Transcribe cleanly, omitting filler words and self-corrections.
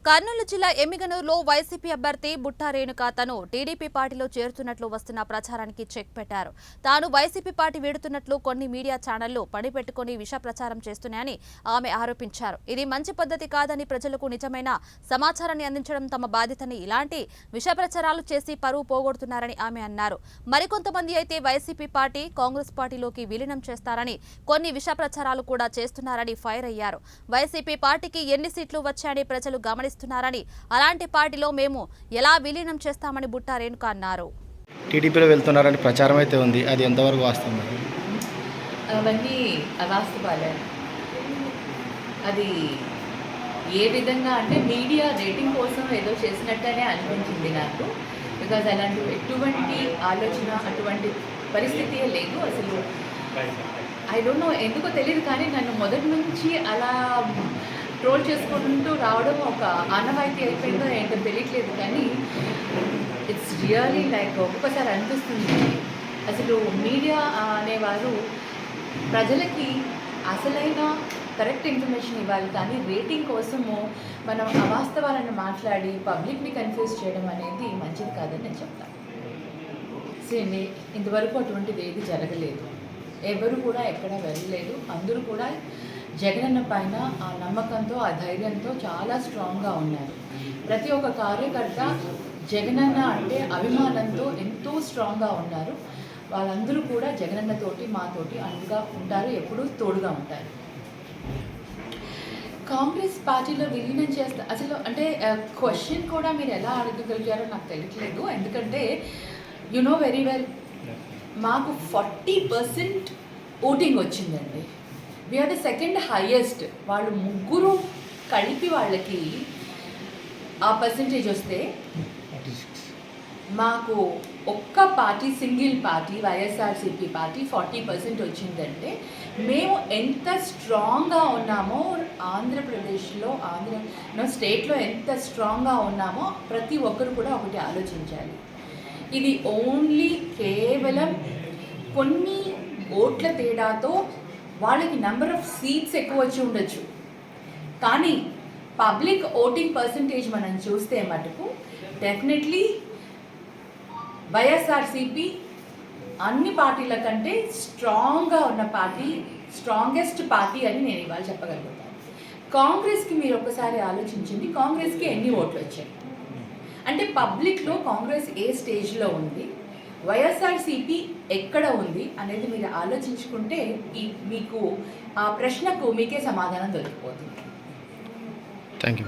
కర్నూలు జిల్లా ఎమ్మిగనూరులో వైసీపీ అభ్యర్థి బుట్టా రేణుక తను టీడీపీ పార్టీలో చేరుతున్నట్లు వస్తున్న ప్రచారానికి చెక్ పెట్టారు. తాను వైసీపీ పార్టీ వీడుతున్నట్లు కొన్ని మీడియా ఛానళ్లు పనిపెట్టుకుని విష ప్రచారం చేస్తున్నాయని ఆమె ఆరోపించారు. ఇది మంచి పద్ధతి కాదని, ప్రజలకు నిజమైన సమాచారాన్ని అందించడం తమ బాధ్యతని ఇలాంటి విష ప్రచారాలు చేసి పరువు పోగొడుతున్నారని ఆమె అన్నారు. మరికొంతమంది అయితే వైసీపీ పార్టీ కాంగ్రెస్ పార్టీలోకి విలీనం చేస్తారని, కొన్ని విష ప్రచారాలు కూడా చేస్తున్నారని ఫైర్ అయ్యారు. వైసీపీ పార్టీకి ఎన్ని సీట్లు వచ్చాయని ప్రజలు గమనిస్తున్నారని, అలాంటి పార్టీలో మేము ఎలా విలీనం చేస్తామని బుట్టా రేణుక అన్నారు. టీడీపీలో వెళ్తున్నారని ప్రచారం అయితే ఉంది, అది ఎంతవరకు వాస్తవం? అవన్నీ అవాస్తవాలే. అది ఏ విధంగా అంటే మీడియా రేటింగ్ కోసం ఏదో చేసినట్టనే అనిపించింది నాకు. బికాజ్ అలాంటి ఎటువంటి ఆలోచన, అటువంటి పరిస్థితి లేదు అసలు. ఐ డోంట్ నో, ఎందుకో తెలియదు, కానీ నన్ను మొదటి నుంచి అలా ట్రోల్ చేసుకుంటూ రావడం ఒక ఆనవాయితీ అయిపోయిందో ఏంటో తెలియట్లేదు. కానీ ఇట్స్ రియలీ లైక్ ఒక్కొక్కసారి అనిపిస్తుంది అసలు మీడియా అనేవారు ప్రజలకి అసలైన కరెక్ట్ ఇన్ఫర్మేషన్ ఇవ్వాలి, కానీ రేటింగ్ కోసము మనం అవాస్తవాలను మాట్లాడి పబ్లిక్ని కన్ఫ్యూజ్ చేయడం అనేది మంచిది కాదని నేను చెప్తాను. సేమ్ ఇంతవరకు అటువంటిది ఏది జరగలేదు, ఎవరు కూడా ఎక్కడ వెళ్ళలేదు. అందరూ కూడా జగనన్న పైన ఆ నమ్మకంతో, ఆ ధైర్యంతో చాలా స్ట్రాంగ్గా ఉన్నారు. ప్రతి ఒక్క కార్యకర్త జగనన్న అంటే అభిమానంతో ఎంతో స్ట్రాంగ్గా ఉన్నారు. వాళ్ళందరూ కూడా జగనన్నతోటి, మాతోటి అండగా ఉంటారు, ఎప్పుడూ తోడుగా ఉంటారు. కాంగ్రెస్ పార్టీలో విలీనం చేస్తా అసలు అంటే క్వశ్చన్ కూడా మీరు ఎలా అడగగలిగారో నాకు తెలియట్లేదు. ఎందుకంటే యు నో వెరీ వెల్, మాకు 40% ఓటింగ్ వచ్చిందండి. We're the second highest. వాళ్ళు ముగ్గురు కలిపి వాళ్ళకి ఆ పర్సంటేజ్ వస్తే, మాకు ఒక్క party, single party YSRCP party 40% వచ్చిందంటే మేము ఎంత స్ట్రాంగ్గా ఉన్నామో, ఆంధ్రప్రదేశ్లో స్టేట్లో ఎంత స్ట్రాంగ్గా ఉన్నామో ప్రతి ఒక్కరు కూడా ఒకటి ఆలోచించాలి. ఇది ఓన్లీ కేవలం కొన్ని ఓట్ల తేడాతో వాళ్ళకి నెంబర్ ఆఫ్ సీట్స్ ఎక్కువ వచ్చి ఉండొచ్చు, కానీ పబ్లిక్ ఓటింగ్ పర్సంటేజ్ మనం చూస్తే మటుకు డెఫినెట్లీ వైఎస్ఆర్సీపీ అన్ని పార్టీల కంటే స్ట్రాంగ్గా ఉన్న పార్టీ, స్ట్రాంగెస్ట్ పార్టీ అని నేను ఇవాళ చెప్పగలుగుతాను. కాంగ్రెస్కి మీరు ఒకసారి ఆలోచించింది, కాంగ్రెస్కి ఎన్ని ఓట్లు వచ్చాయి అంటే పబ్లిక్లో కాంగ్రెస్ ఏ స్టేజ్లో ఉంది, వైఎస్ఆర్సీపీ ఎక్కడ ఉంది అనేది మీరు ఆలోచించుకుంటే మీకు ఆ ప్రశ్నకు మీకే సమాధానం దొరికిపోతుంది. Thank you.